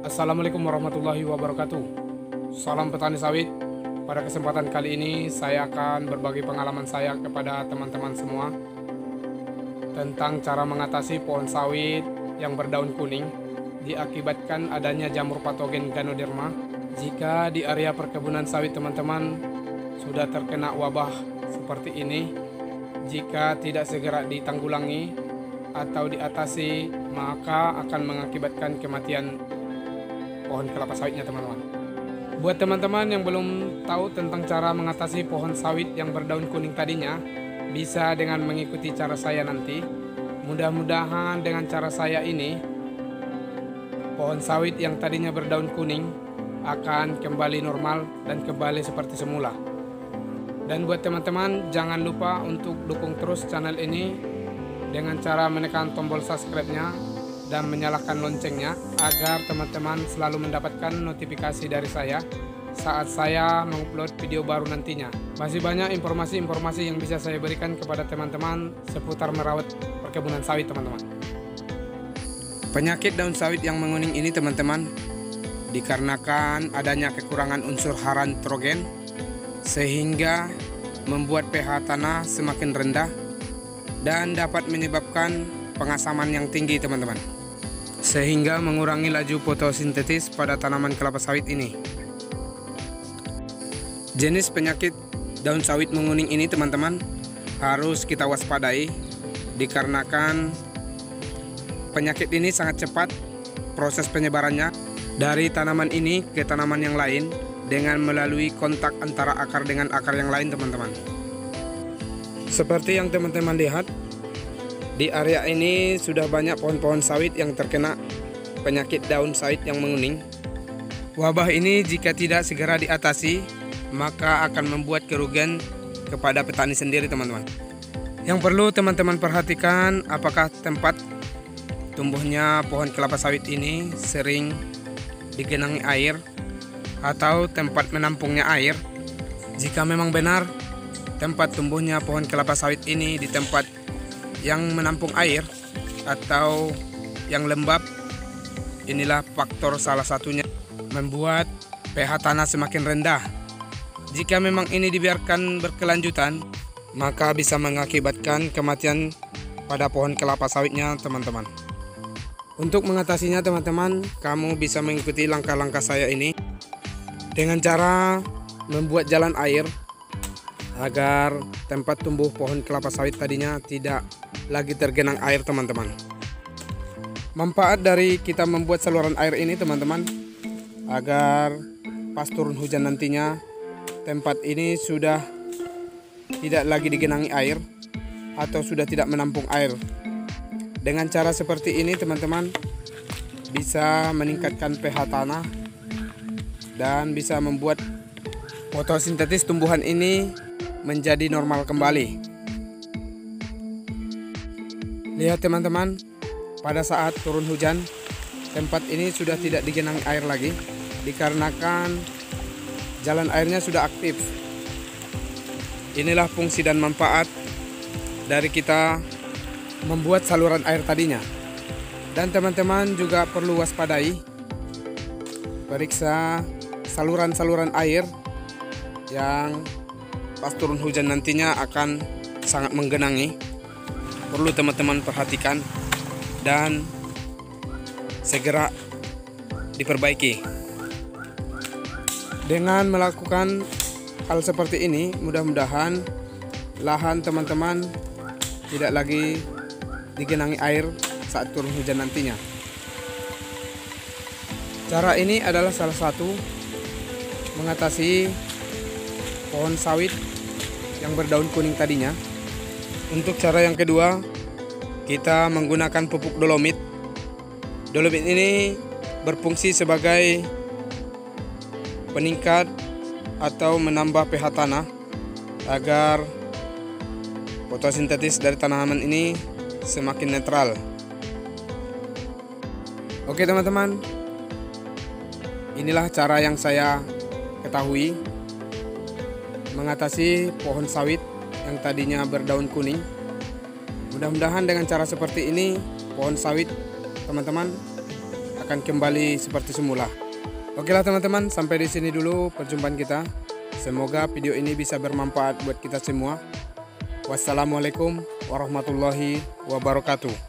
Assalamualaikum warahmatullahi wabarakatuh. Salam petani sawit. Pada kesempatan kali ini saya akan berbagi pengalaman saya kepada teman-teman semua tentang cara mengatasi pohon sawit yang berdaun kuning diakibatkan adanya jamur patogen Ganoderma. Jika di area perkebunan sawit teman-teman sudah terkena wabah seperti ini, jika tidak segera ditanggulangi atau diatasi, maka akan mengakibatkan kematian pohon kelapa sawitnya teman-teman. Buat teman-teman yang belum tahu tentang cara mengatasi pohon sawit yang berdaun kuning tadinya, bisa dengan mengikuti cara saya nanti. Mudah-mudahan dengan cara saya ini, pohon sawit yang tadinya berdaun kuning akan kembali normal dan kembali seperti semula. Dan buat teman-teman, jangan lupa untuk dukung terus channel ini dengan cara menekan tombol subscribe-nya dan menyalakan loncengnya agar teman-teman selalu mendapatkan notifikasi dari saya saat saya mengupload video baru nantinya. Masih banyak informasi-informasi yang bisa saya berikan kepada teman-teman seputar merawat perkebunan sawit teman-teman. Penyakit daun sawit yang menguning ini teman-teman dikarenakan adanya kekurangan unsur hara nitrogen sehingga membuat pH tanah semakin rendah dan dapat menyebabkan pengasaman yang tinggi teman-teman, sehingga mengurangi laju fotosintesis pada tanaman kelapa sawit ini. Jenis penyakit daun sawit menguning ini teman-teman harus kita waspadai dikarenakan penyakit ini sangat cepat proses penyebarannya dari tanaman ini ke tanaman yang lain dengan melalui kontak antara akar dengan akar yang lain teman-teman. Seperti yang teman-teman lihat, di area ini sudah banyak pohon-pohon sawit yang terkena penyakit daun sawit yang menguning. Wabah ini jika tidak segera diatasi, maka akan membuat kerugian kepada petani sendiri teman-teman. Yang perlu teman-teman perhatikan, apakah tempat tumbuhnya pohon kelapa sawit ini sering digenangi air atau tempat menampungnya air. Jika memang benar tempat tumbuhnya pohon kelapa sawit ini di tempat yang menampung air atau yang lembab, inilah faktor salah satunya membuat pH tanah semakin rendah. Jika memang ini dibiarkan berkelanjutan, maka bisa mengakibatkan kematian pada pohon kelapa sawitnya teman-teman. Untuk mengatasinya teman-teman, kamu bisa mengikuti langkah-langkah saya ini dengan cara membuat jalan air agar tempat tumbuh pohon kelapa sawit tadinya tidak lagi tergenang air teman-teman. Manfaat dari kita membuat saluran air ini teman-teman, agar pas turun hujan nantinya tempat ini sudah tidak lagi digenangi air atau sudah tidak menampung air. Dengan cara seperti ini teman-teman bisa meningkatkan pH tanah dan bisa membuat fotosintesis tumbuhan ini menjadi normal kembali. Lihat teman-teman, pada saat turun hujan tempat ini sudah tidak digenangi air lagi dikarenakan jalan airnya sudah aktif. Inilah fungsi dan manfaat dari kita membuat saluran air tadinya. Dan teman-teman juga perlu waspadai, periksa saluran-saluran air yang pas turun hujan nantinya akan sangat menggenangi. Perlu teman-teman perhatikan dan segera diperbaiki. Dengan melakukan hal seperti ini, mudah-mudahan lahan teman-teman tidak lagi digenangi air saat turun hujan nantinya. Cara ini adalah salah satu mengatasi pohon sawit yang berdaun kuning tadinya. Untuk cara yang kedua, kita menggunakan pupuk dolomit. Dolomit ini berfungsi sebagai peningkat atau menambah pH tanah agar fotosintesis dari tanaman ini semakin netral. Oke teman-teman, inilah cara yang saya ketahui mengatasi pohon sawit yang tadinya berdaun kuning. Mudah-mudahan dengan cara seperti ini pohon sawit teman-teman akan kembali seperti semula. Oke lah teman-teman, sampai di sini dulu perjumpaan kita. Semoga video ini bisa bermanfaat buat kita semua. Wassalamualaikum warahmatullahi wabarakatuh.